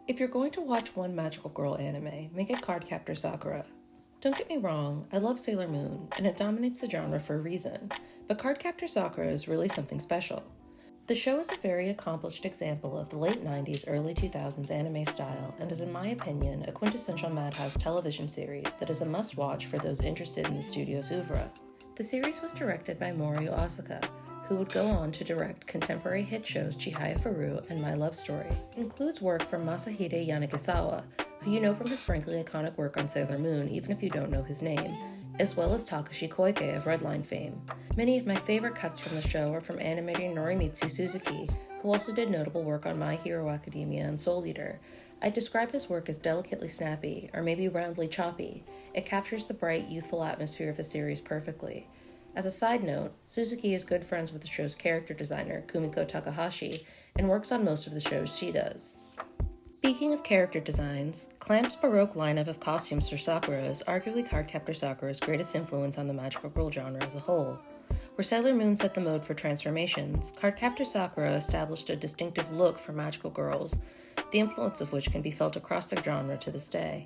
If you're going to watch one magical girl anime, make it Cardcaptor Sakura. Don't get me wrong, I love Sailor Moon, and it dominates the genre for a reason, but Cardcaptor Sakura is really something special. The show is a very accomplished example of the late 90s, early 2000s anime style, and is, in my opinion, a quintessential Madhouse television series that is a must-watch for those interested in the studio's oeuvre. The series was directed by Morio Asaka, who would go on to direct contemporary hit shows Chihaya Furu and My Love Story. It includes work from Masahide Yanagisawa, who you know from his frankly iconic work on Sailor Moon, even if you don't know his name, as well as Takashi Koike of Redline fame. Many of my favorite cuts from the show are from animator Norimitsu Suzuki, who also did notable work on My Hero Academia and Soul Eater. I describe his work as delicately snappy, or maybe roundly choppy. It captures the bright, youthful atmosphere of the series perfectly. As a side note, Suzuki is good friends with the show's character designer, Kumiko Takahashi, and works on most of the shows she does. Speaking of character designs, Clamp's Baroque lineup of costumes for Sakura is arguably Cardcaptor Sakura's greatest influence on the magical girl genre as a whole. Where Sailor Moon set the mode for transformations, Cardcaptor Sakura established a distinctive look for magical girls, the influence of which can be felt across the genre to this day.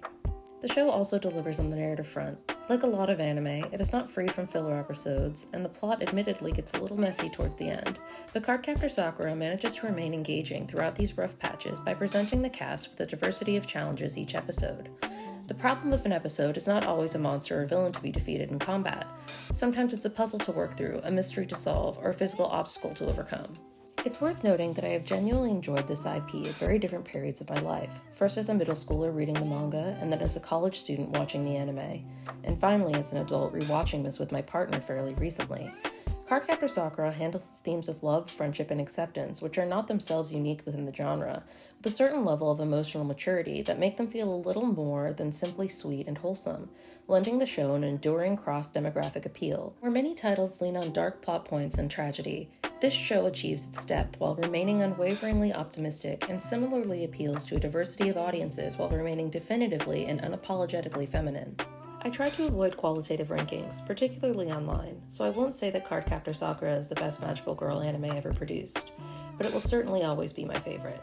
The show also delivers on the narrative front. Like a lot of anime, it is not free from filler episodes, and the plot admittedly gets a little messy towards the end, but Cardcaptor Sakura manages to remain engaging throughout these rough patches by presenting the cast with a diversity of challenges each episode. The problem with an episode is not always a monster or villain to be defeated in combat. Sometimes it's a puzzle to work through, a mystery to solve, or a physical obstacle to overcome. It's worth noting that I have genuinely enjoyed this IP at very different periods of my life, first as a middle schooler reading the manga, and then as a college student watching the anime, and finally as an adult rewatching this with my partner fairly recently. Cardcaptor Sakura handles its themes of love, friendship, and acceptance, which are not themselves unique within the genre, with a certain level of emotional maturity that make them feel a little more than simply sweet and wholesome, lending the show an enduring cross-demographic appeal. Where many titles lean on dark plot points and tragedy, this show achieves its depth while remaining unwaveringly optimistic and similarly appeals to a diversity of audiences while remaining definitively and unapologetically feminine. I try to avoid qualitative rankings, particularly online, so I won't say that Cardcaptor Sakura is the best magical girl anime ever produced, but it will certainly always be my favorite.